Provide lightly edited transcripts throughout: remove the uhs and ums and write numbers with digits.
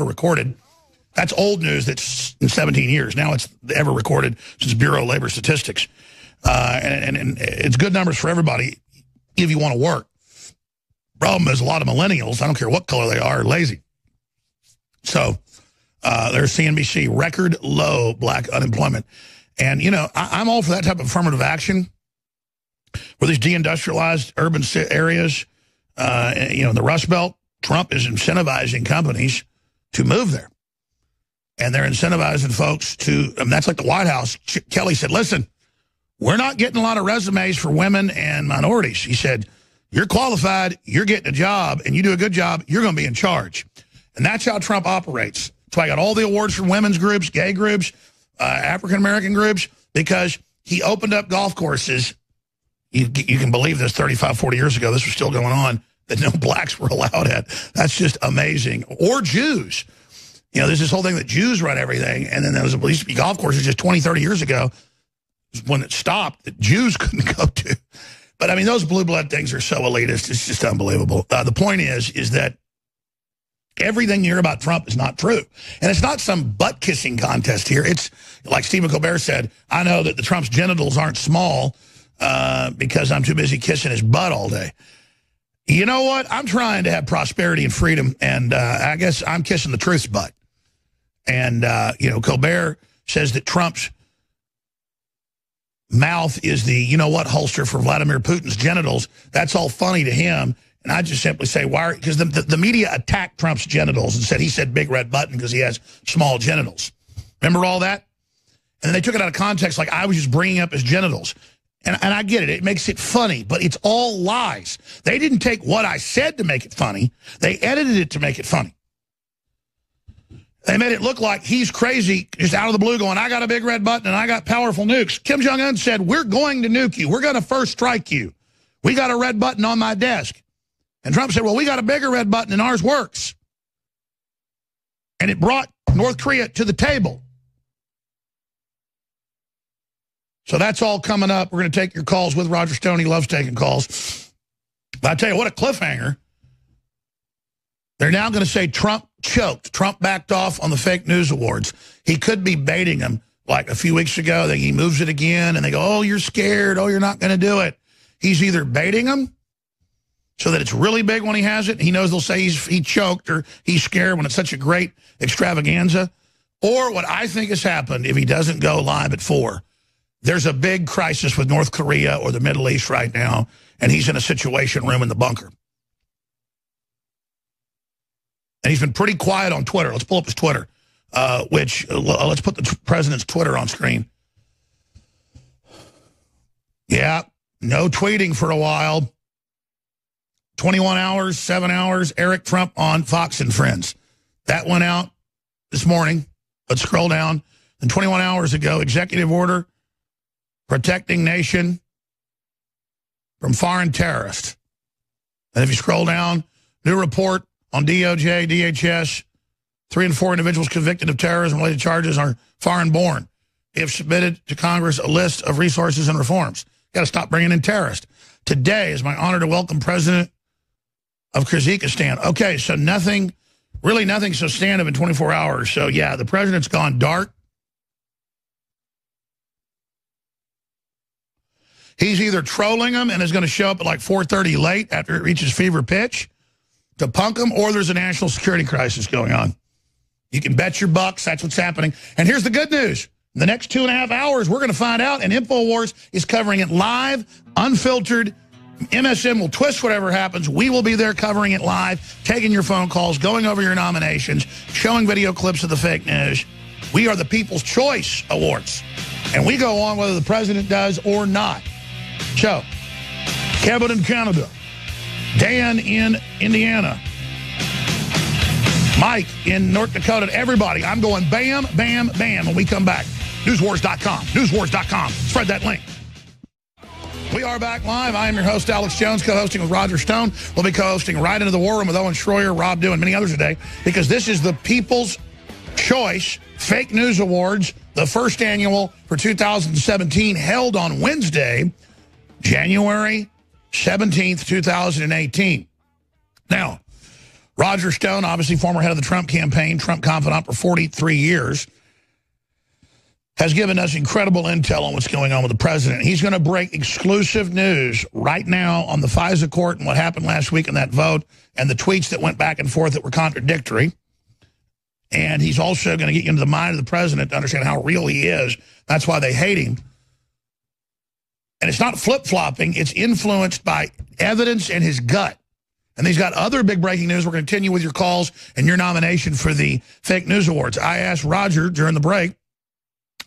ever recorded. That's old news that's in 17 years. Now it's ever recorded since Bureau of Labor Statistics. And it's good numbers for everybody if you want to work. Problem is a lot of millennials, I don't care what color they are lazy. So there's CNBC, record low black unemployment. And, you know, I'm all for that type of affirmative action where these deindustrialized urban areas, you know, the Rust Belt, Trump is incentivizing companies to move there. And they're incentivizing folks to, I mean, that's like the White House. Kelly said, listen, we're not getting a lot of resumes for women and minorities. He said, you're qualified, you're getting a job, and you do a good job, you're going to be in charge. And that's how Trump operates. That's why I got all the awards from women's groups, gay groups, African-American groups, because he opened up golf courses. You can believe this, 35, 40 years ago, this was still going on, that no blacks were allowed at. That's just amazing. Or Jews. You know, there's this whole thing that Jews run everything, and then there used to be golf courses just 20, 30 years ago when it stopped that Jews couldn't go to. But, I mean, those blue blood things are so elitist, it's just unbelievable. The point is that everything you hear about Trump is not true. And it's not some butt-kissing contest here. It's, like Stephen Colbert said, I know that the Trump's genitals aren't small because I'm too busy kissing his butt all day. You know what? I'm trying to have prosperity and freedom, and I guess I'm kissing the truth's butt. And, you know, Colbert says that Trump's mouth is the, you know what, holster for Vladimir Putin's genitals. That's all funny to him. And I just simply say, why? Because the media attacked Trump's genitals and said he said big red button because he has small genitals. Remember all that? And then they took it out of context like I was just bringing up his genitals. And I get it. It makes it funny, but it's all lies. They didn't take what I said to make it funny. They edited it to make it funny. They made it look like he's crazy, just out of the blue going, I got a big red button and I got powerful nukes. Kim Jong-un said, we're going to nuke you. We're going to first strike you. We got a red button on my desk. And Trump said, well, we got a bigger red button and ours works. And it brought North Korea to the table. So that's all coming up. We're going to take your calls with Roger Stone. He loves taking calls. But I tell you what, a cliffhanger. They're now going to say Trump choked. Trump backed off on the fake news awards. He could be baiting them. Like a few weeks ago, he moves it again, and they go, oh, you're scared. Oh, you're not going to do it. He's either baiting them so that it's really big when he has it. He knows they'll say he choked or he's scared when it's such a great extravaganza. Or what I think has happened, if he doesn't go live at 4, there's a big crisis with North Korea or the Middle East right now, and he's in a situation room in the bunker. And he's been pretty quiet on Twitter. Let's pull up his Twitter, let's put the president's Twitter on screen. Yeah, no tweeting for a while. 21 hours, 7 hours, Eric Trump on Fox and Friends. That went out this morning. Let's scroll down. And 21 hours ago, executive order protecting nation from foreign terrorists. And if you scroll down, new report on DOJ, DHS, 3 and 4 individuals convicted of terrorism-related charges are foreign-born. They have submitted to Congress a list of resources and reforms. Got to stop bringing in terrorists. Today is my honor to welcome President of Kyrgyzstan. Okay, so nothing, really nothing substantive in 24 hours. So, yeah, the president's gone dark. He's either trolling them and is going to show up at like 4:30 late after it reaches fever pitch to punk them, or there's a national security crisis going on. You can bet your bucks that's what's happening. And here's the good news. In the next 2.5 hours, we're going to find out, and InfoWars is covering it live, unfiltered. MSM will twist whatever happens. We will be there covering it live, taking your phone calls, going over your nominations, showing video clips of the fake news. We are the People's Choice Awards, and we go on whether the president does or not. So, Kevin in Canada, Dan in Indiana, Mike in North Dakota, everybody. I'm going bam, bam, bam when we come back. Newswars.com. Newswars.com. Spread that link. We are back live. I am your host, Alex Jones, co-hosting with Roger Stone. We'll be co-hosting Right Into the War Room with Owen Schroyer, Rob Dew, and many others today, because this is the People's Choice Fake News Awards, the first annual for 2017, held on Wednesday, January 17th, 2018. Now, Roger Stone, obviously former head of the Trump campaign, Trump confidant for 43 years, has given us incredible intel on what's going on with the president. He's going to break exclusive news right now on the FISA court and what happened last week in that vote and the tweets that went back and forth that were contradictory. And he's also going to get you into the mind of the president to understand how real he is. That's why they hate him. And it's not flip-flopping. It's influenced by evidence and his gut. And he's got other big breaking news. We're going to continue with your calls and your nomination for the Fake News Awards. I asked Roger during the break,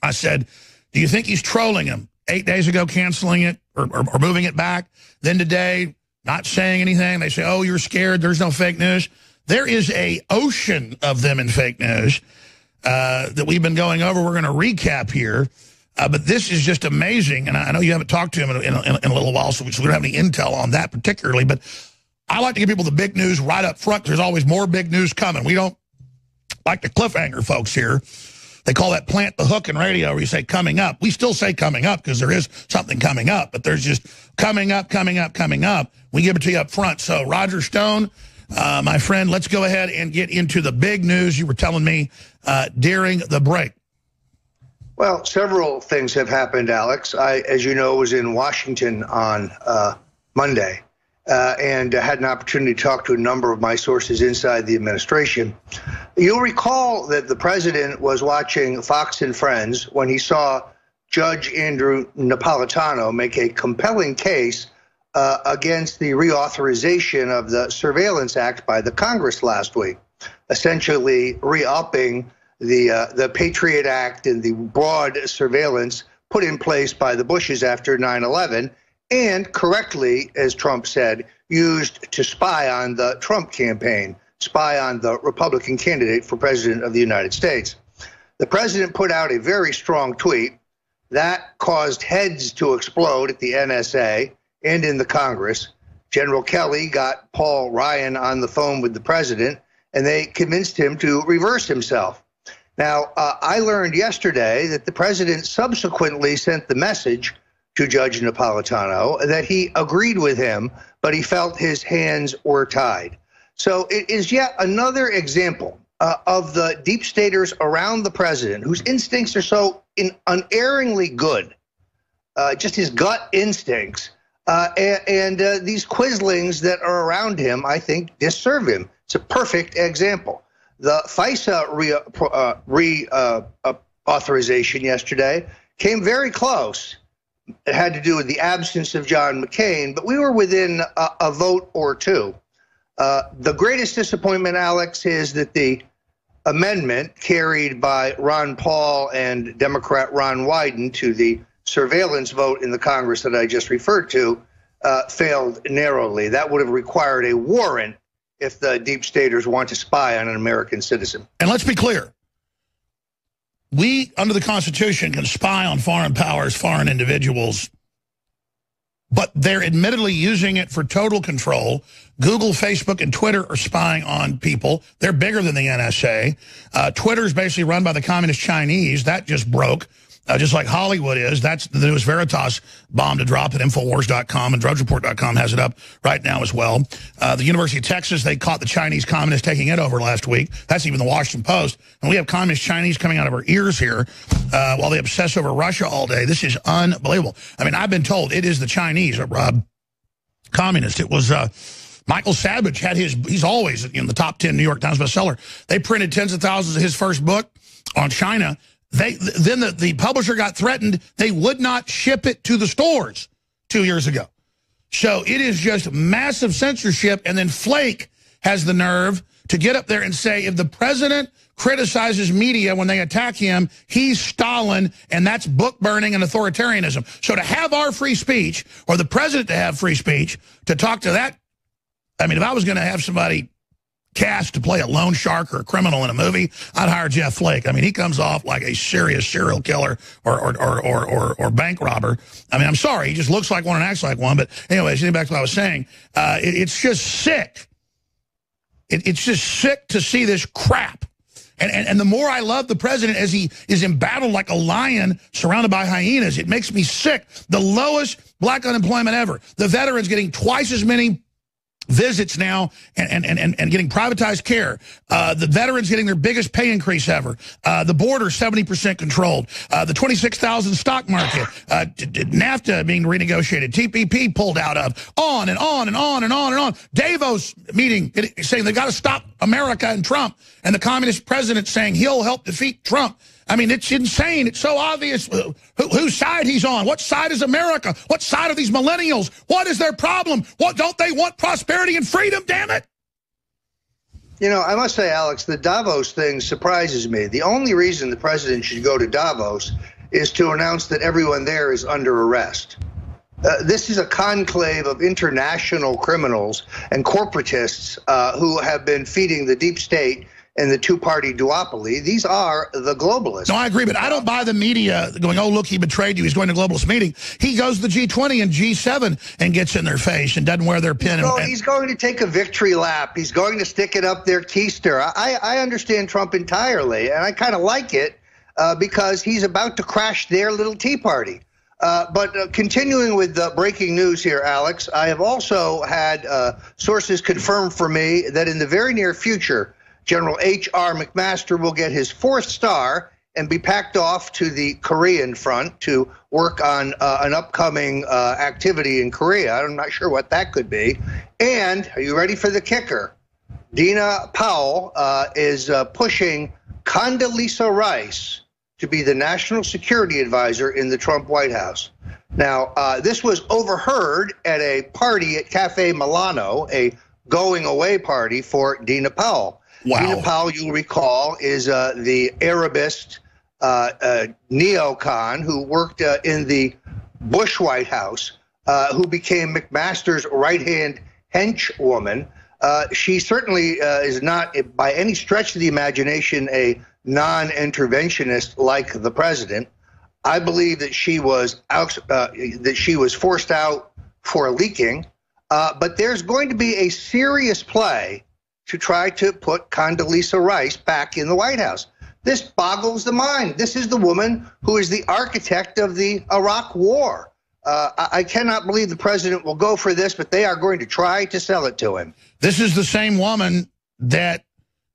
I said, do you think he's trolling him? 8 days ago, canceling it or moving it back. Then today, not saying anything. They say, oh, you're scared. There's no fake news. There is a ocean of them in fake news that we've been going over. We're going to recap here. But this is just amazing. And I know you haven't talked to him in a little while, so we don't have any intel on that particularly. But I like to give people the big news right up front. There's always more big news coming. We don't like the cliffhanger folks here. They call that plant the hook in radio where you say coming up. We still say coming up because there is something coming up. But there's just coming up, coming up, coming up. We give it to you up front. So Roger Stone, my friend, let's go ahead and get into the big news you were telling me during the break. Well, several things have happened, Alex. I, as you know, was in Washington on Monday and had an opportunity to talk to a number of my sources inside the administration. You'll recall that the president was watching Fox and Friends when he saw Judge Andrew Napolitano make a compelling case against the reauthorization of the Surveillance Act by the Congress last week, essentially re-upping the Patriot Act and the broad surveillance put in place by the Bushes after 9/11, and correctly, as Trump said, used to spy on the Trump campaign, spy on the Republican candidate for president of the United States. The president put out a very strong tweet that caused heads to explode at the NSA and in the Congress. General Kelly got Paul Ryan on the phone with the president, and they convinced him to reverse himself. Now, I learned yesterday that the president subsequently sent the message to Judge Napolitano that he agreed with him, but he felt his hands were tied. So it is yet another example of the deep staters around the president, whose instincts are so unerringly good, just his gut instincts, and these quislings that are around him, I think, disserve him. It's a perfect example. The FISA reauthorization yesterday came very close. It had to do with the absence of John McCain, but we were within a vote or two. The greatest disappointment, Alex, is that the amendment carried by Ron Paul and Democrat Ron Wyden to the surveillance vote in the Congress that I just referred to failed narrowly. That would have required a warrant if the deep staters want to spy on an American citizen. And let's be clear. We, under the Constitution, can spy on foreign powers, foreign individuals, but they're admittedly using it for total control. Google, Facebook, and Twitter are spying on people. They're bigger than the NSA. Twitter's basically run by the communist Chinese. That just broke. Just like Hollywood is. That's the newest Veritas bomb to drop at InfoWars.com, and DrudgeReport.com has it up right now as well. The University of Texas, they caught the Chinese communists taking it over last week. That's even the Washington Post. And we have communist Chinese coming out of our ears here while they obsess over Russia all day. This is unbelievable. I mean, I've been told it is the Chinese, communist. It was Michael Savage had he's always in the top 10 New York Times bestseller. They printed tens of thousands of his first book on China. Then the publisher got threatened. They would not ship it to the stores 2 years ago. So it is just massive censorship. And then Flake has the nerve to get up there and say, if the president criticizes media when they attack him, he's Stalin, and that's book burning and authoritarianism. So to have our free speech, or the president to have free speech, to talk to that, I mean, if I was going to have somebody cast to play a loan shark or a criminal in a movie, I'd hire Jeff Flake. I mean, he comes off like a serious serial killer or bank robber. I mean, I'm sorry, he just looks like one and acts like one. But anyways, getting back to what I was saying, it's just sick. It's just sick to see this crap. And the more I love the president as he is embattled like a lion surrounded by hyenas, it makes me sick. The lowest black unemployment ever. The veterans getting twice as many visits now and getting privatized care. The veterans getting their biggest pay increase ever. The border 70% controlled. The 26,000 stock market. NAFTA being renegotiated. TPP pulled out of. On and on and on and on and on. Davos meeting saying they've got to stop America and Trump. And the communist president saying he'll help defeat Trump. I mean, it's insane. It's so obvious whose side he's on. What side is America? What side are these millennials? What is their problem? What don't they want? Prosperity and freedom, damn it. You know, I must say, Alex, the Davos thing surprises me. The only reason the president should go to Davos is to announce that everyone there is under arrest. This is a conclave of international criminals and corporatists who have been feeding the deep state and the two-party duopoly. These are the globalists. No, I agree, but I don't buy the media going, oh, look, he betrayed you. He's going to globalist meeting. He goes to the G20 and G7 and gets in their face and doesn't wear their pin. He's going to take a victory lap. He's going to stick it up their keister. I understand Trump entirely, and I kind of like it because he's about to crash their little tea party. But continuing with the breaking news here, Alex, I have also had sources confirm for me that in the very near future, General H.R. McMaster will get his 4th star and be packed off to the Korean front to work on an upcoming activity in Korea. I'm not sure what that could be. And are you ready for the kicker? Dina Powell is pushing Condoleezza Rice to be the national security advisor in the Trump White House. Now, this was overheard at a party at Cafe Milano, a going away party for Dina Powell. Wow. Dina Powell, you'll recall, is the Arabist neocon who worked in the Bush White House, who became McMaster's right-hand henchwoman. She certainly is not, by any stretch of the imagination, a non-interventionist like the president. I believe that she was forced out for leaking, but there's going to be a serious play to try to put Condoleezza Rice back in the White House. This boggles the mind. This is the woman who is the architect of the Iraq War. I cannot believe the president will go for this, but they are going to try to sell it to him. This is the same woman that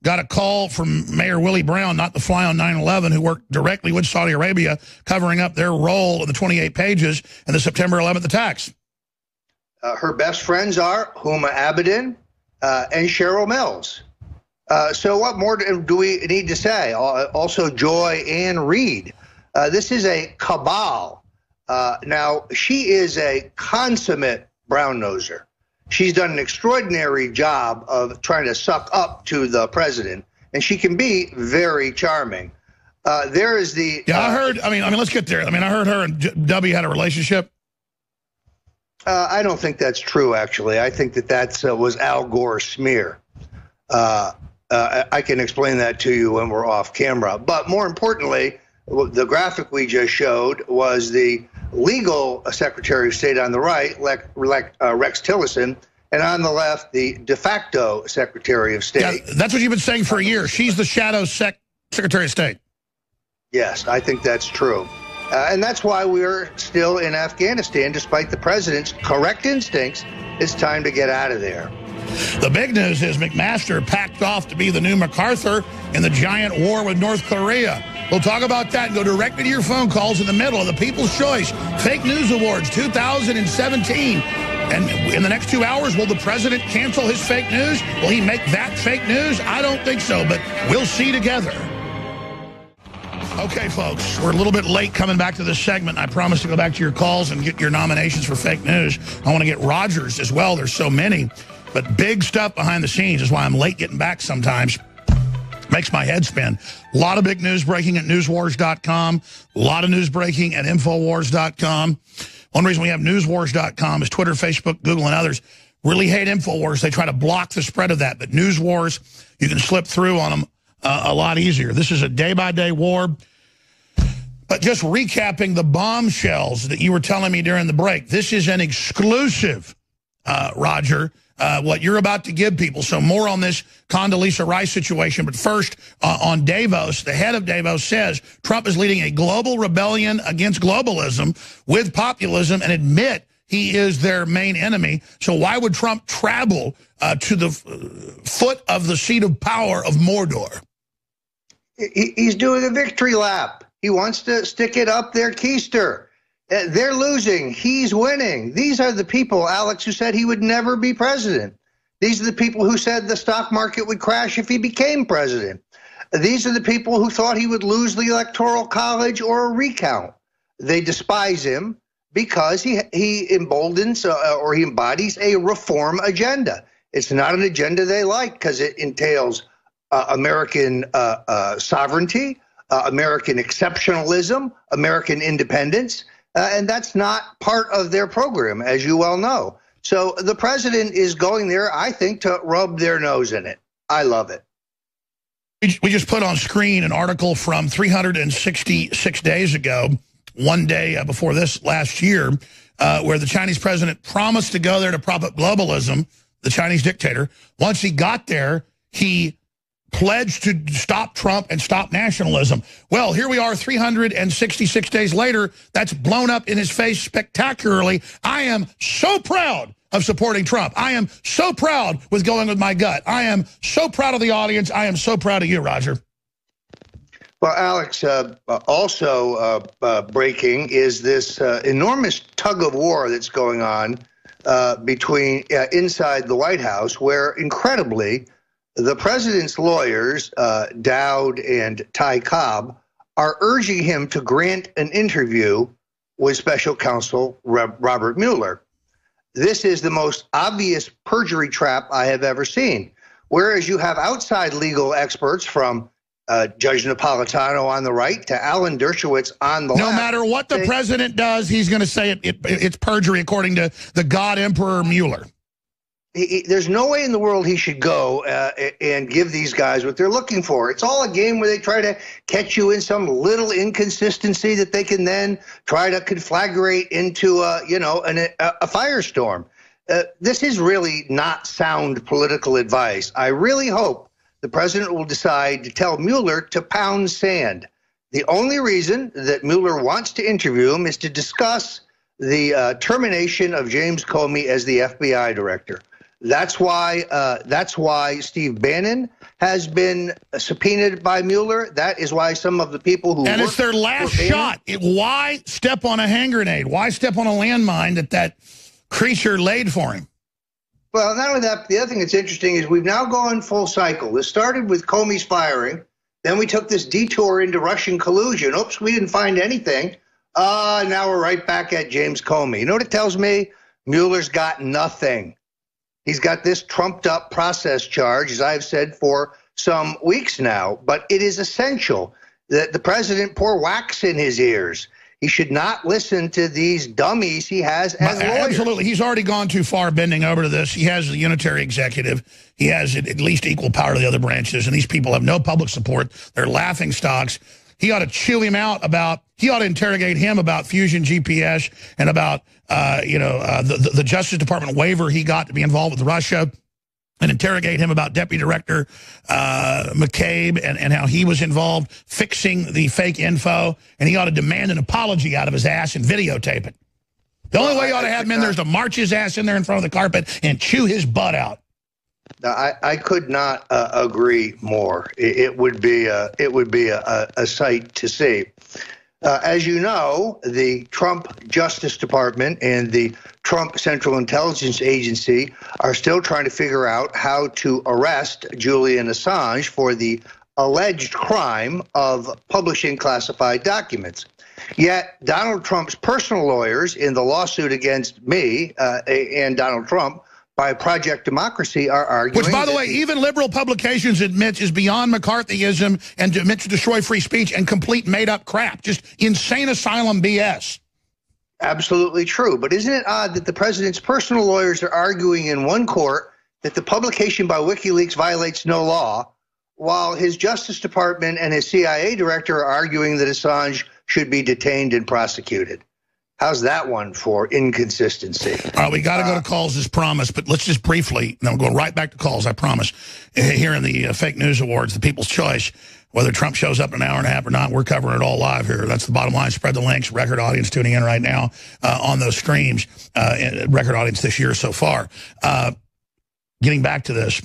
got a call from Mayor Willie Brown, not the fly on 9/11, who worked directly with Saudi Arabia, covering up their role in the 28 pages in the September 11th attacks. Her best friends are Huma Abedin and Cheryl Mills. So what more do we need to say? Also Joy Ann Reid. This is a cabal. Now, she is a consummate brown-noser. She's done an extraordinary job of trying to suck up to the president, and she can be very charming. There is the... Yeah, I heard, I mean, let's get there. I mean, I heard her and W had a relationship. I don't think that's true, actually. I think that was Al Gore's smear. I can explain that to you when we're off camera. But more importantly, the graphic we just showed was the legal Secretary of State on the right, Rex Tillerson, and on the left, the de facto Secretary of State. Yeah, that's what you've been saying for a year. She's the shadow Secretary of State. Yes, I think that's true. And that's why we're still in Afghanistan, despite the president's correct instincts. It's time to get out of there. The big news is McMaster packed off to be the new MacArthur in the giant war with North Korea. We'll talk about that and go directly to your phone calls in the middle of the People's Choice Fake News Awards 2017. And in the next 2 hours, will the president cancel his fake news? Will he make that fake news? I don't think so, but we'll see together. Okay, folks, we're a little bit late coming back to this segment. I promise to go back to your calls and get your nominations for fake news. I want to get Rogers as well. There's so many. But big stuff behind the scenes is why I'm late getting back sometimes. Makes my head spin. A lot of big news breaking at newswars.com. A lot of news breaking at INFOWARS.com. One reason we have newswars.com is Twitter, Facebook, Google, and others really hate INFOWARS. They try to block the spread of that. But News Wars, you can slip through on them a lot easier. This is a day-by-day war. But just recapping the bombshells that you were telling me during the break, this is an exclusive, Roger, what you're about to give people. So more on this Condoleezza Rice situation. But first, on Davos, the head of Davos says Trump is leading a global rebellion against globalism with populism and admit he is their main enemy. So why would Trump travel to the foot of the seat of power of Mordor? He's doing a victory lap. He wants to stick it up their keister. They're losing. He's winning. These are the people, Alex, who said he would never be president. These are the people who said the stock market would crash if he became president. These are the people who thought he would lose the Electoral College or a recount. They despise him because he emboldens or he embodies a reform agenda. It's not an agenda they like because it entails American sovereignty, American exceptionalism, American independence, and that's not part of their program, as you well know. So the president is going there, I think, to rub their nose in it. I love it. We just put on screen an article from 366 days ago, one day before this last year, where the Chinese president promised to go there to prop up globalism, the Chinese dictator. Once he got there, he pledged to stop Trump and stop nationalism. Well, here we are 366 days later. That's blown up in his face spectacularly. I am so proud of supporting Trump. I am so proud with going with my gut. I am so proud of the audience. I am so proud of you, Roger. Well, Alex, also breaking is this enormous tug of war that's going on between inside the White House, where incredibly the president's lawyers, Dowd and Ty Cobb, are urging him to grant an interview with special counsel Robert Mueller. This is the most obvious perjury trap I have ever seen. Whereas you have outside legal experts from Judge Napolitano on the right to Alan Dershowitz on the left. No matter what the president does, he's going to say it's perjury according to the God Emperor Mueller. There's no way in the world he should go and give these guys what they're looking for. It's all a game where they try to catch you in some little inconsistency that they can then try to conflagrate into a firestorm. This is really not sound political advice. I really hope the president will decide to tell Mueller to pound sand. The only reason that Mueller wants to interview him is to discuss the termination of James Comey as the FBI director. That's why Steve Bannon has been subpoenaed by Mueller. That is why some of the people who and it's their last shot. Why step on a hand grenade? Why step on a landmine that creature laid for him? Well, not only that, the other thing that's interesting is we've now gone full cycle. This started with Comey's firing. Then we took this detour into Russian collusion. Oops, we didn't find anything. Now we're right back at James Comey. You know what it tells me? Mueller's got nothing. He's got this trumped up process charge, as I've said for some weeks now. But it is essential that the president pour wax in his ears. He should not listen to these dummies he has as lawyers. Absolutely. He's already gone too far bending over to this. He has the unitary executive. He has at least equal power to the other branches. And these people have no public support. They're laughing stocks. He ought to chew him out he ought to interrogate him about Fusion GPS and about, the Justice Department waiver he got to be involved with Russia, and interrogate him about Deputy Director McCabe and how he was involved fixing the fake info. And he ought to demand an apology out of his ass and videotape it. The only way you ought to have him in there is to march his ass in there in front of the carpet and chew his butt out. I could not agree more. It would be a sight to see. As you know, the Trump Justice Department and the Trump Central Intelligence Agency are still trying to figure out how to arrest Julian Assange for the alleged crime of publishing classified documents. Yet Donald Trump's personal lawyers in the lawsuit against me and Donald Trump by Project Democracy are arguing... Which, by the way, even liberal publications admit is beyond McCarthyism and admits to destroy free speech and complete made-up crap. Just insane asylum BS. Absolutely true. But isn't it odd that the president's personal lawyers are arguing in one court that the publication by WikiLeaks violates no law, while his Justice Department and his CIA director are arguing that Assange should be detained and prosecuted? How's that one for inconsistency? All right, we got to go to calls as promised, but let's just briefly, and I'm going right back to calls, I promise. Here in the Fake News Awards, the People's Choice, whether Trump shows up in an hour and a half or not, we're covering it all live here. That's the bottom line. Spread the links. Record audience tuning in right now on those streams. Record audience this year so far. Getting back to this.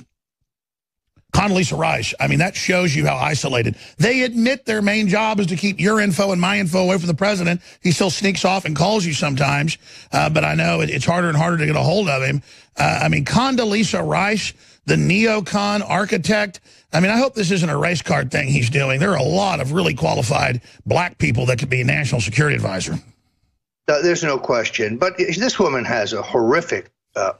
Condoleezza Rice, I mean, that shows you how isolated. They admit their main job is to keep your info and my info away from the president. He still sneaks off and calls you sometimes, but I know it's harder and harder to get a hold of him. I mean, Condoleezza Rice, the neocon architect, I mean, I hope this isn't a race card thing he's doing. There are a lot of really qualified black people that could be national security advisor. There's no question. But this woman has a horrific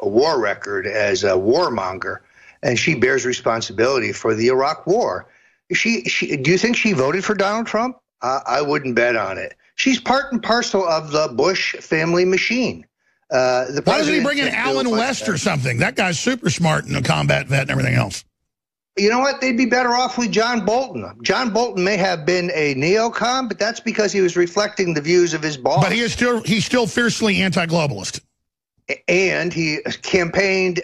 war record as a warmonger. And she bears responsibility for the Iraq War. Do you think she voted for Donald Trump? I wouldn't bet on it. She's part and parcel of the Bush family machine. Why doesn't he bring in Alan West or something? That guy's super smart and a combat vet and everything else. You know what? They'd be better off with John Bolton. John Bolton may have been a neocon, but that's because he was reflecting the views of his boss. But he's still fiercely anti-globalist. And he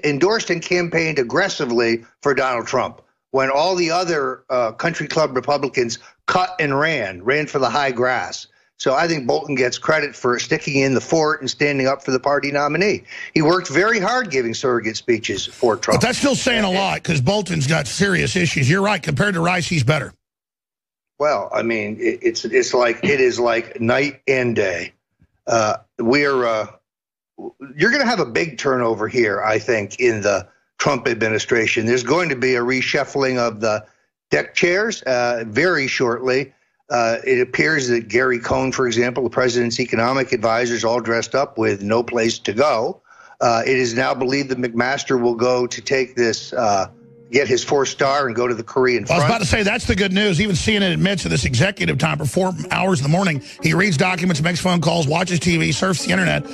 endorsed and campaigned aggressively for Donald Trump when all the other country club Republicans cut and ran for the high grass. So I think Bolton gets credit for sticking in the fort and standing up for the party nominee. He worked very hard giving surrogate speeches for Trump. But that's still saying a lot because Bolton's got serious issues. You're right. Compared to Rice, he's better. Well, I mean, it is like night and day. You're going to have a big turnover here, I think, in the Trump administration. There's going to be a reshuffling of the deck chairs very shortly. It appears that Gary Cohn, for example, the president's economic advisor, is all dressed up with no place to go. It is now believed that McMaster will go to take this, get his 4-star and go to the Korean front. I was about to say, that's the good news. Even CNN admits that this executive time for 4 hours in the morning, he reads documents, makes phone calls, watches TV, surfs the internet,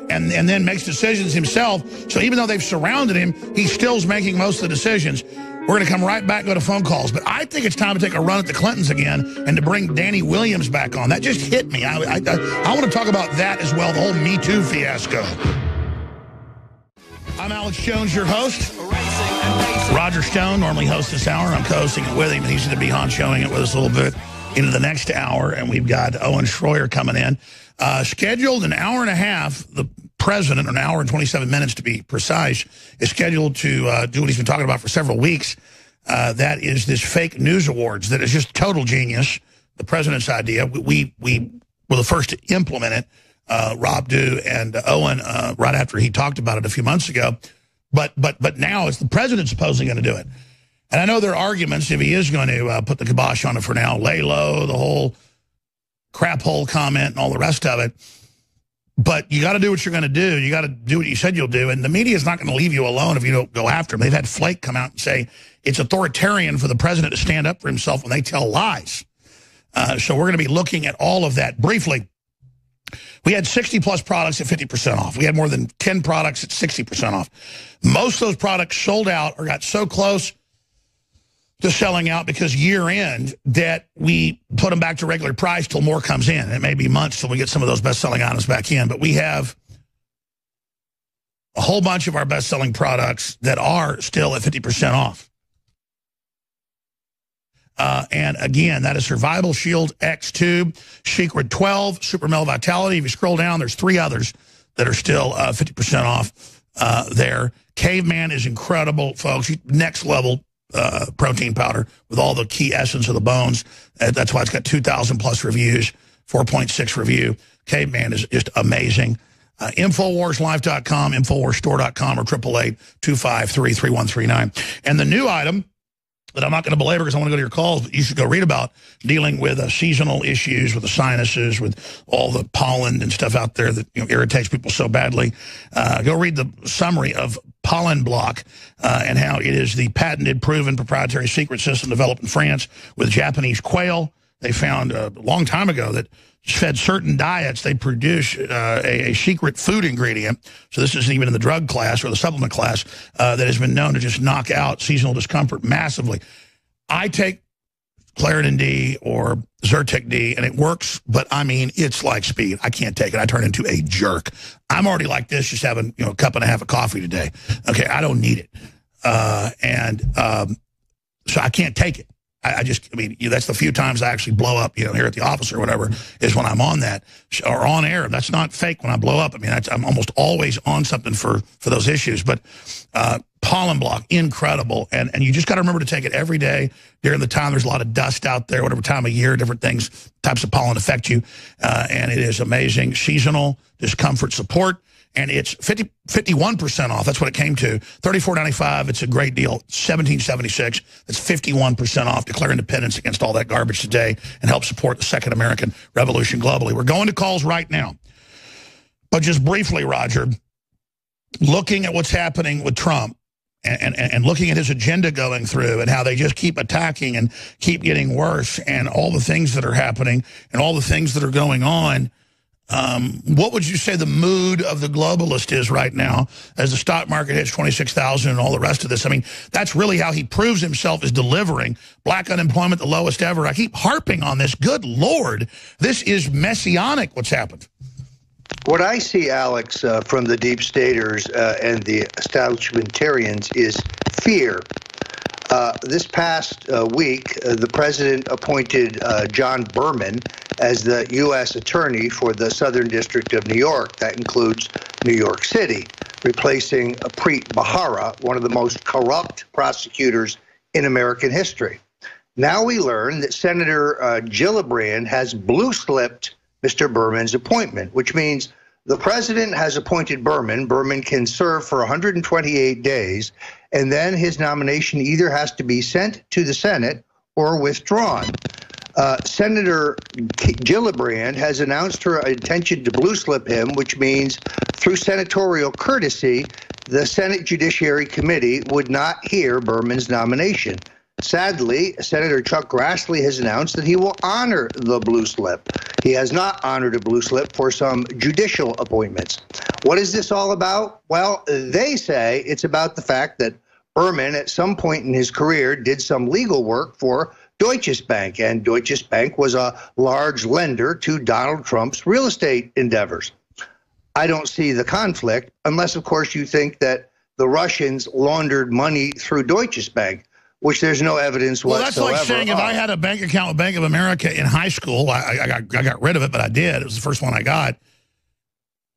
and then makes decisions himself. So even though they've surrounded him, he still's making most of the decisions. We're going to come right back, go to phone calls. But I think it's time to take a run at the Clintons again and to bring Danny Williams back on. That just hit me. I want to talk about that as well, the whole Me Too fiasco. I'm Alex Jones, your host. Roger Stone normally hosts this hour. I'm co-hosting it with him, and he's going to be on-showing it with us a little bit into the next hour. And we've got Owen Schroyer coming in. Scheduled an hour and a half. The president, an hour and 27 minutes to be precise, is scheduled to do what he's been talking about for several weeks. That is this Fake News Awards that is just total genius. The president's idea. We were the first to implement it. Rob Dew and Owen right after he talked about it a few months ago. But now it's the president supposedly going to do it. And I know there are arguments if he is going to put the kibosh on it for now, lay low, the whole crap hole comment and all the rest of it. But you got to do what you're going to do. You got to do what you said you'll do. And the media is not going to leave you alone if you don't go after him. They've had Flake come out and say it's authoritarian for the president to stand up for himself when they tell lies. So we're going to be looking at all of that briefly. We had 60-plus products at 50% off. We had more than 10 products at 60% off. Most of those products sold out or got so close to selling out because year-end that we put them back to regular price till more comes in. It may be months till we get some of those best-selling items back in. But we have a whole bunch of our best-selling products that are still at 50% off. And again, that is Survival Shield X2, Secret 12, Super Male Vitality. If you scroll down, there's 3 others that are still 50% off there. Caveman is incredible, folks. Next level protein powder with all the key essence of the bones. That's why it's got 2,000 plus reviews, 4.6 review. Caveman is just amazing. InfoWarsLife.com, InfoWarsStore.com, or 888-253-3139. And the new item that I'm not going to belabor because I want to go to your calls, but you should go read about dealing with seasonal issues with the sinuses, with all the pollen and stuff out there that irritates people so badly. Go read the summary of Pollen Block and how it is the patented, proven, proprietary secret system developed in France with Japanese quail. They found a long time ago that fed certain diets, they produce a secret food ingredient. So this isn't even in the drug class or the supplement class that has been known to just knock out seasonal discomfort massively. I take Claritin D or Zyrtec D, and it works, but I mean, it's like speed. I can't take it. I turn into a jerk. I'm already like this, just having a cup and a half of coffee today. Okay, I don't need it. So I can't take it. I mean, that's the few times I actually blow up, here at the office or whatever, is when I'm on that or on air. That's not fake when I blow up. I mean, I'm almost always on something for those issues. But pollen block, incredible. And you just got to remember to take it every day during the time there's a lot of dust out there, whatever time of year, different types of pollen affect you. And it is amazing. Seasonal discomfort support. And it's 51% off. That's what it came to. $34.95. It's a great deal. $17.76. That's 51% off. Declare independence against all that garbage today and help support the Second American Revolution globally. We're going to calls right now. But just briefly, Roger, looking at what's happening with Trump and looking at his agenda going through and how they just keep attacking and keep getting worse and all the things that are happening and all the things that are going on, what would you say the mood of the globalist is right now as the stock market hits 26,000 and all the rest of this? I mean, that's really how he proves himself is delivering. Black unemployment, the lowest ever. I keep harping on this. Good Lord, this is messianic what's happened. What I see, Alex, from the deep staters and the establishmentarians is fear. This past week, the president appointed John Berman as the U.S. attorney for the Southern District of New York. That includes New York City, replacing Preet Bharara, one of the most corrupt prosecutors in American history. Now we learn that Senator Gillibrand has blue-slipped Mr. Berman's appointment, which means the president has appointed Berman. Berman can serve for 128 days, and then his nomination either has to be sent to the Senate or withdrawn. Senator Gillibrand has announced her intention to blue slip him, which means through senatorial courtesy, the Senate Judiciary Committee would not hear Berman's nomination. Sadly, Senator Chuck Grassley has announced that he will honor the blue slip. He has not honored a blue slip for some judicial appointments. What is this all about? Well, they say it's about the fact that Berman, at some point in his career, did some legal work for Deutsche Bank, and Deutsche Bank was a large lender to Donald Trump's real estate endeavors. I don't see the conflict, unless, of course, you think that the Russians laundered money through Deutsche Bank, which there's no evidence whatsoever. Well, that's like saying if I had a bank account with Bank of America in high school, I got rid of it, but I did. It was the first one I got.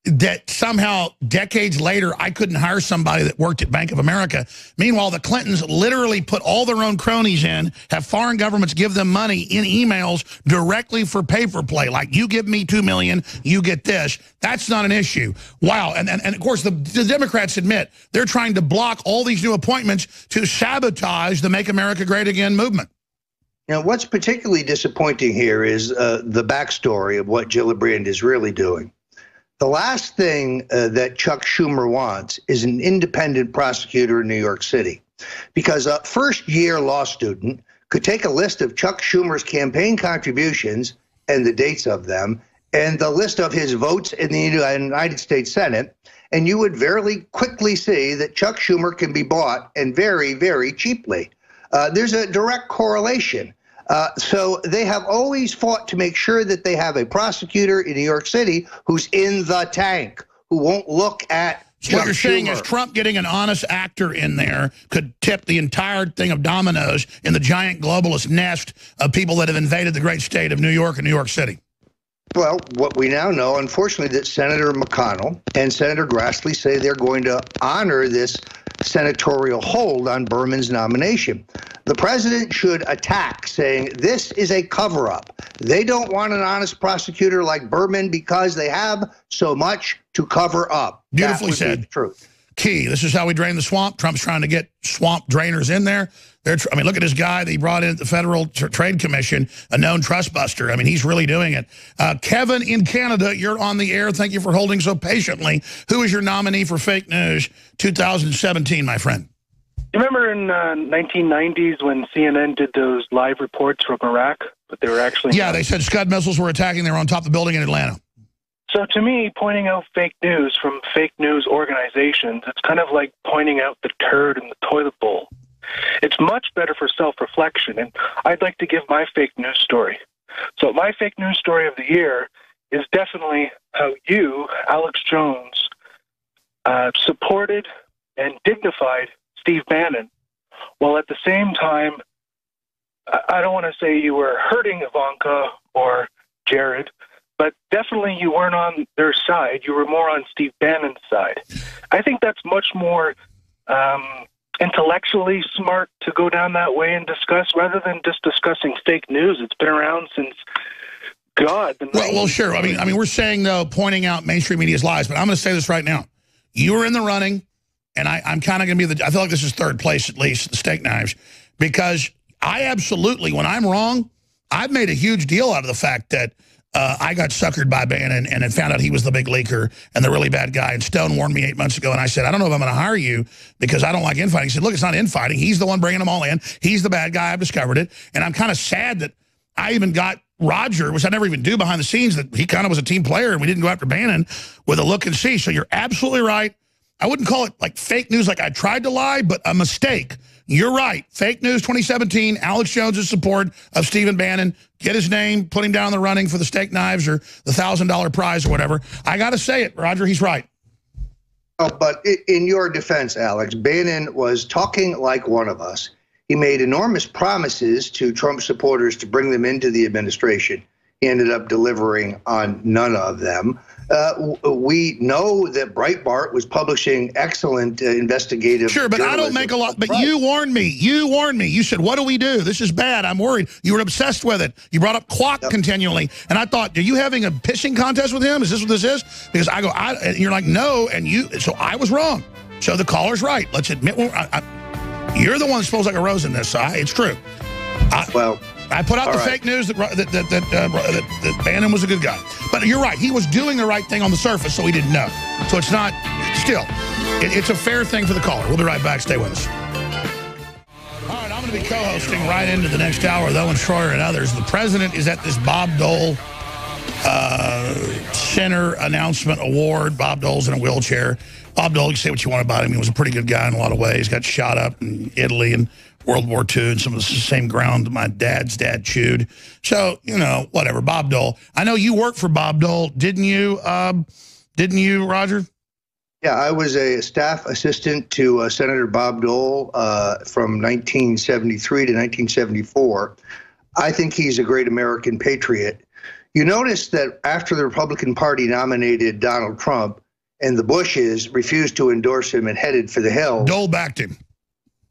That somehow decades later, I couldn't hire somebody that worked at Bank of America. Meanwhile, the Clintons literally put all their own cronies in, have foreign governments give them money in emails directly for paper play. Like, you give me $2 million, you get this. That's not an issue. Wow. And of course, the Democrats admit they're trying to block all these new appointments to sabotage the Make America Great Again movement. Now, what's particularly disappointing here is the backstory of what Gillibrand is really doing. The last thing that Chuck Schumer wants is an independent prosecutor in New York City, because a first-year law student could take a list of Chuck Schumer's campaign contributions and the dates of them and the list of his votes in the United States Senate, and you would very quickly see that Chuck Schumer can be bought, and very, very cheaply. There's a direct correlation. So they have always fought to make sure that they have a prosecutor in New York City who's in the tank, who won't look at So what you're saying is Trump getting an honest actor in there could tip the entire thing of dominoes in the giant globalist nest of people that have invaded the great state of New York and New York City. Well, what we now know, unfortunately, that Senator McConnell and Senator Grassley say they're going to honor this senatorial hold on Berman's nomination. The president should attack, saying this is a cover-up. They don't want an honest prosecutor like Berman because they have so much to cover up. Beautifully said. The truth. Key. This is how we drain the swamp. Trump's trying to get swamp drainers in there. I mean, look at this guy that he brought in at the Federal Trade Commission, a known trust buster. I mean, he's really doing it. Kevin in Canada, you're on the air. Thank you for holding so patiently. Who is your nominee for fake news 2017, my friend? You remember in 1990s when CNN did those live reports from Iraq, but they were actually... Yeah, they said Scud missiles were attacking. They were on top of the building in Atlanta. So to me, pointing out fake news from fake news organizations, it's kind of like pointing out the turd in the toilet bowl. It's much better for self-reflection, and I'd like to give my fake news story. So But my fake news story of the year is definitely how you, Alex Jones, supported and dignified Steve Bannon, while at the same time, I don't want to say you were hurting Ivanka or Jared, but definitely you weren't on their side. You were more on Steve Bannon's side. I think that's much more intellectually smart to go down that way and discuss, rather than just discussing fake news. It's been around since God. Well, sure. I mean, we're saying, though, pointing out mainstream media's lies, but I'm going to say this right now. You were in the running, and I'm kind of going to be I feel like this is third place, at least, the steak knives, because I absolutely, when I'm wrong, I've made a huge deal out of the fact that I got suckered by Bannon and had found out he was the big leaker and the really bad guy. And Stone warned me 8 months ago, and I said, I don't know if I'm going to hire you because I don't like infighting. He said, look, it's not infighting. He's the one bringing them all in. He's the bad guy. I've discovered it. And I'm kind of sad that I even got Roger, which I never even do behind the scenes, that he kind of was a team player and we didn't go after Bannon with a look and see. So you're absolutely right. I wouldn't call it like fake news like I tried to lie, but a mistake. You're right. Fake news 2017, Alex Jones' support of Stephen Bannon. Get his name, put him down in the running for the steak knives or the $1,000 prize or whatever. I got to say it, Roger, he's right. Oh, but in your defense, Alex, Bannon was talking like one of us. He made enormous promises to Trump supporters to bring them into the administration. He ended up delivering on none of them. We know that Breitbart was publishing excellent investigative. Sure, but I don't make a lot. But right. You warned me. You warned me. You said, what do we do? This is bad. I'm worried. You were obsessed with it. You brought up Kwok continually. And I thought, are you having a pissing contest with him? Is this what this is? Because I go, and you're like, no. And so I was wrong. So the caller's right. Let's admit, you're the one that smells like a rose in this. So it's true. I put out the fake news that Bannon was a good guy. But you're right. He was doing the right thing on the surface, so he didn't know. So it's not, still, it's a fair thing for the caller. We'll be right back. Stay with us. All right, I'm going to be co-hosting right into the next hour with Owen Schroyer and others. The president is at this Bob Dole Center Announcement Award. Bob Dole's in a wheelchair. Bob Dole, you say what you want about him. He was a pretty good guy in a lot of ways. Got shot up in Italy and World War II and some of the same ground my dad's dad chewed. So, you know, whatever. Bob Dole. I know you worked for Bob Dole, didn't you? Didn't you, Roger? Yeah, I was a staff assistant to Senator Bob Dole from 1973 to 1974. I think he's a great American patriot. You notice that after the Republican Party nominated Donald Trump and the Bushes refused to endorse him and headed for the hills, Dole backed him.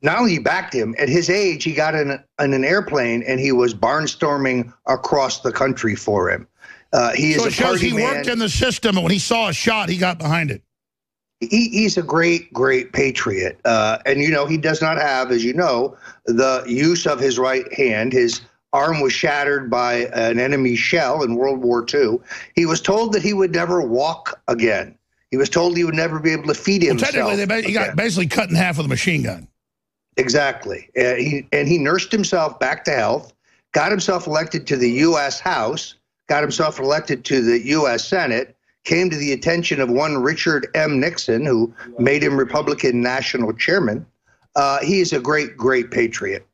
Not only backed him, at his age, he got in an airplane and he was barnstorming across the country for him. He is a party man. He worked in the system, and when he saw a shot, he got behind it. He's a great, great patriot. And, you know, he does not have, as you know, the use of his right hand. His arm was shattered by an enemy shell in World War II. He was told that he would never walk again. He was told he would never be able to feed himself. Well, technically, he got basically cut in half with a machine gun. Exactly. He nursed himself back to health, got himself elected to the U.S. House, got himself elected to the U.S. Senate, came to the attention of one Richard M. Nixon, who made him Republican national chairman. He is a great, great patriot.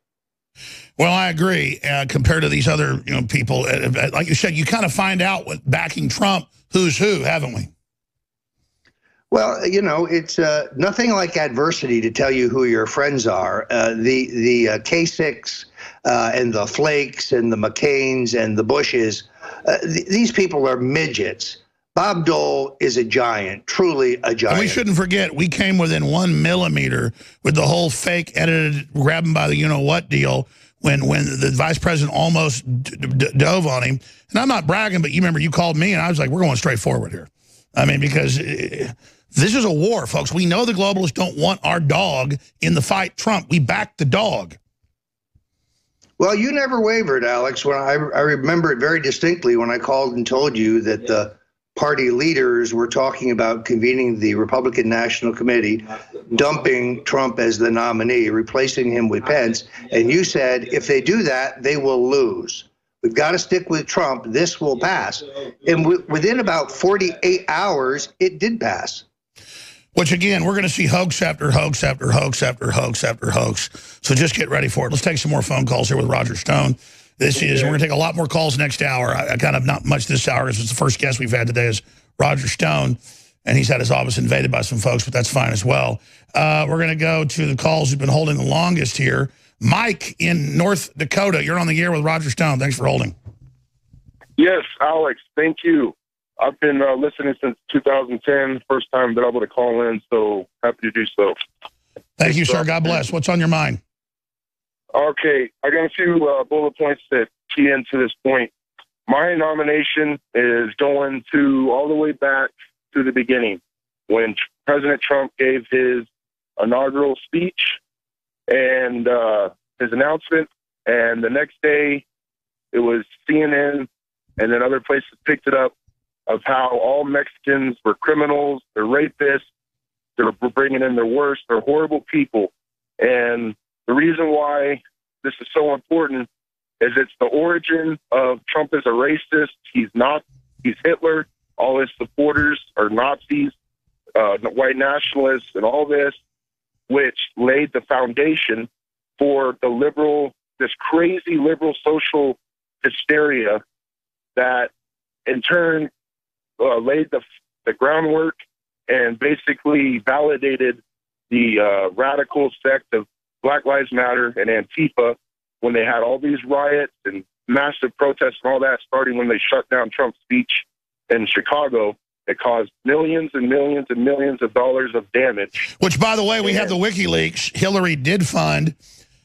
Well, I agree. Compared to these other people, like you said, you kind of find out with backing Trump who's who, haven't we? Well, you know, it's nothing like adversity to tell you who your friends are. The Kasichs and the Flakes and the McCains and the Bushes, these people are midgets. Bob Dole is a giant, truly a giant. And we shouldn't forget, we came within 1 millimeter with the whole fake edited, grab him by the you-know-what deal when the vice president almost dove on him. And I'm not bragging, but you remember you called me and I was like, we're going straight forward here. I mean, because this is a war, folks. We know the globalists don't want our dog in the fight Trump. We backed the dog. Well, you never wavered, Alex. When I remember it very distinctly when I called and told you that the party leaders were talking about convening the Republican National Committee, dumping Trump as the nominee, replacing him with Pence. And you said, if they do that, they will lose. We've got to stick with Trump. This will pass. And within about 48 hours, it did pass. Which, again, we're going to see hoax after hoax after hoax after hoax after hoax. So just get ready for it. Let's take some more phone calls here with Roger Stone This is, we're going to take a lot more calls next hour. I kind of not much this hour because it's the first guest we've had today is Roger Stone, and he's had his office invaded by some folks, but that's fine as well. We're going to go to the calls who've been holding the longest here. Mike in North Dakota, you're on the air with Roger Stone. Thanks for holding. Yes, Alex, thank you. I've been listening since 2010, first time that I able to call in, so happy to do so. Thank you, sir. God bless. What's on your mind? Okay, I got a few bullet points that key into this point. My nomination is going to all the way back to the beginning when President Trump gave his inaugural speech and his announcement, and the next day it was CNN and then other places picked it up of how all Mexicans were criminals, they're rapists, they're bringing in their worst, they're horrible people. And the reason why this is so important is it's the origin of Trump as a racist. He's Hitler. All his supporters are Nazis, white nationalists, and all this, which laid the foundation for this crazy liberal social hysteria that in turn laid the groundwork and basically validated the radical sect of Black Lives Matter and Antifa when they had all these riots and massive protests and all that, starting when they shut down Trump's speech in Chicago. It caused millions and millions and millions of dollars of damage. Which, by the way, we have the WikiLeaks. Hillary did fund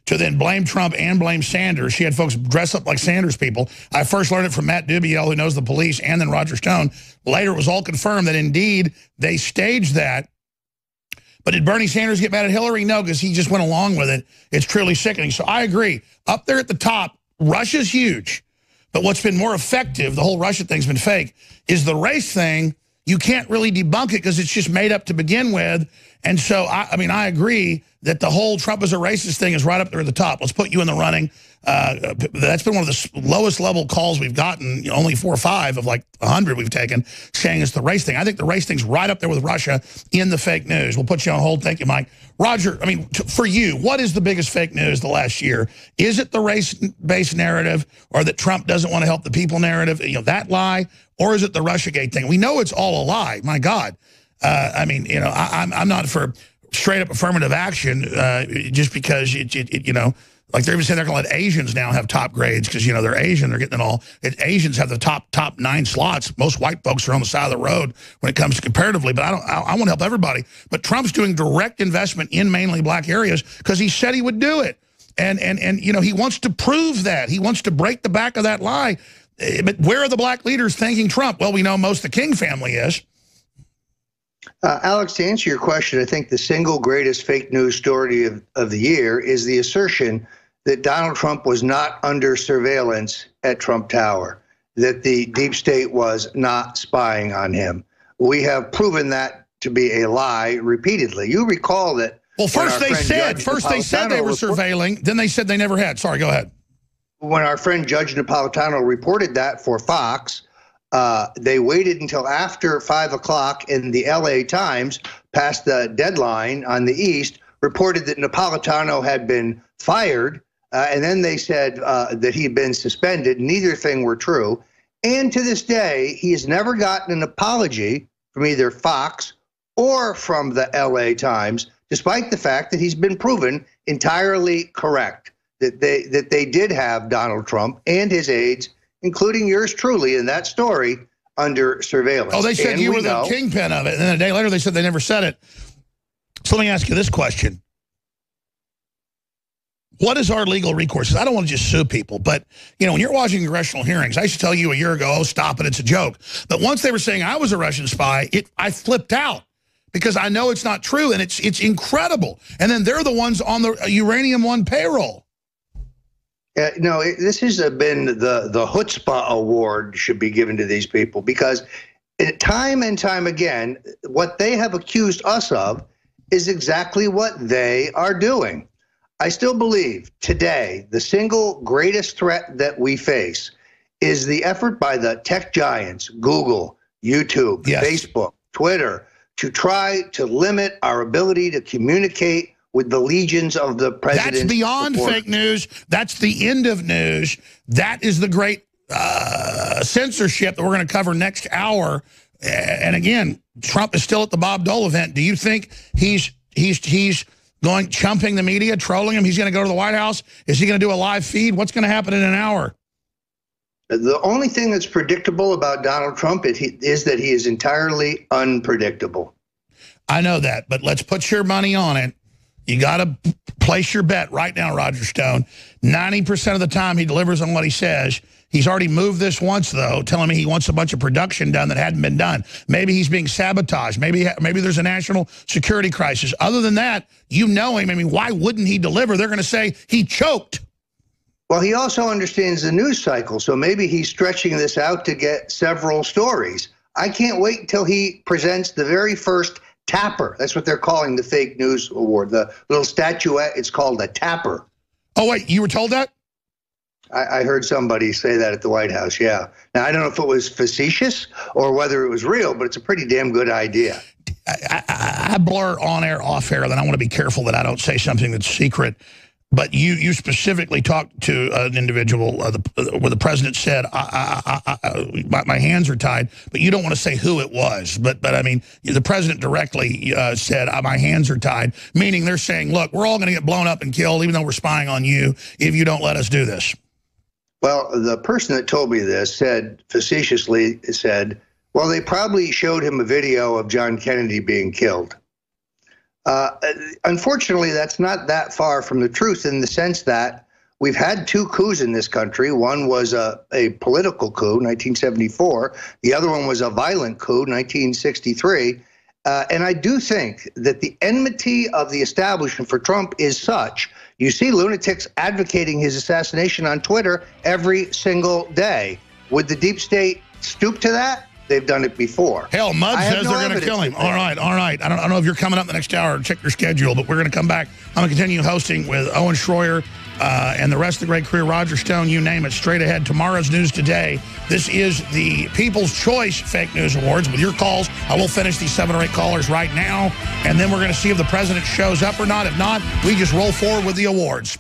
to then blame Trump and blame Sanders. She had folks dress up like Sanders people. I first learned it from Matt Dubiel, who knows the police, and then Roger Stone. Later, it was all confirmed that, indeed, they staged that. But did Bernie Sanders get mad at Hillary? No, because he just went along with it. It's truly sickening. So I agree. Up there at the top, Russia's huge. But what's been more effective, the whole Russia thing's been fake, is the race thing. You can't really debunk it because it's just made up to begin with. And so, I mean, I agree that the whole Trump is a racist thing is right up there at the top. Let's put you in the running. That's been one of the lowest level calls we've gotten, you know, only 4 or 5 of like 100 we've taken, saying it's the race thing. I think the race thing's right up there with Russia in the fake news. We'll put you on hold. Thank you, Mike. Roger, I mean, for you, what is the biggest fake news the last year? Is it the race-based narrative, or that Trump doesn't want to help the people narrative, you know, that lie? Or is it the Russiagate thing? We know it's all a lie. My God. I mean, you know, I'm not for straight up affirmative action just because, you know, like they're even saying they're going to let Asians now have top grades because, you know, they're Asian. They're getting it all. Asians have the top 9 slots. Most white folks are on the side of the road when it comes to comparatively. But I want to help everybody. But Trump's doing direct investment in mainly black areas because he said he would do it. And you know, he wants to prove that. He wants to break the back of that lie. But where are the black leaders thanking Trump? Well, we know most of the King family is. Alex, to answer your question, I think the single greatest fake news story of the year is the assertion that Donald Trump was not under surveillance at Trump Tower, that the deep state was not spying on him. We have proven that to be a lie repeatedly. You recall that. Well, first they said they were surveilling, then they said they never had. Sorry, go ahead. When our friend Judge Napolitano reported that for Fox, they waited until after 5 o'clock in the LA Times, past the deadline on the East, reported that Napolitano had been fired. And then they said that he had been suspended. Neither thing were true. And to this day, he has never gotten an apology from either Fox or from the LA Times, despite the fact that he's been proven entirely correct, that they did have Donald Trump and his aides, including yours truly in that story, under surveillance. Oh, they said you were the kingpin of it. And then a day later, they said they never said it. So let me ask you this question. What is our legal recourse? I don't want to just sue people, but, you know, when you're watching congressional hearings, I used to tell you a year ago, oh, stop it, it's a joke. But once they were saying I was a Russian spy, I flipped out because I know it's not true, and it's incredible. And then they're the ones on the Uranium One payroll. No, this has been the chutzpah award should be given to these people, because time and time again, what they have accused us of is exactly what they are doing. I still believe today the single greatest threat that we face is the effort by the tech giants, Google, YouTube, yes, Facebook, Twitter, to try to limit our ability to communicate with the legions of the president. That's beyond fake news. That's the end of news. That is the great censorship that we're going to cover next hour. And again, Trump is still at the Bob Dole event. Do you think he's going chumping the media, trolling him? He's going to go to the White House? Is he going to do a live feed? What's going to happen in an hour? The only thing that's predictable about Donald Trump is that he is entirely unpredictable. I know that, but let's put your money on it. You got to place your bet right now, Roger Stone. 90% of the time he delivers on what he says. He's already moved this once, though, telling me he wants a bunch of production done that hadn't been done. Maybe he's being sabotaged. Maybe there's a national security crisis. Other than that, you know him. I mean, why wouldn't he deliver? They're going to say he choked. Well, he also understands the news cycle, so maybe he's stretching this out to get several stories. I can't wait until he presents the very first tapper. That's what they're calling the fake news award. The little statuette, it's called a tapper. Oh, wait, you were told that? I heard somebody say that at the White House, yeah. Now, I don't know if it was facetious or whether it was real, but it's a pretty damn good idea. I blur on air, off air, then I want to be careful that I don't say something that's secret. But you specifically talked to an individual where the president said, my hands are tied, but you don't want to say who it was. But I mean, the president directly said, my hands are tied, meaning they're saying, look, we're all going to get blown up and killed, even though we're spying on you, if you don't let us do this. Well, the person that told me this said, facetiously said, well, they probably showed him a video of John Kennedy being killed. Unfortunately, that's not that far from the truth in the sense that we've had two coups in this country. One was a political coup, 1974. The other one was a violent coup, 1963. And I do think that the enmity of the establishment for Trump is such. You see lunatics advocating his assassination on Twitter every single day. Would the deep state stoop to that? They've done it before. Hell, Mud says they're going to kill him. All right. I don't know if you're coming up the next hour. Check your schedule, but we're going to come back. I'm going to continue hosting with Owen Schroyer and the rest of the great career, Roger Stone, you name it, straight ahead. Tomorrow's News Today. This is the People's Choice Fake News Awards. With your calls, I will finish these 7 or 8 callers right now, and then we're going to see if the president shows up or not. If not, we just roll forward with the awards.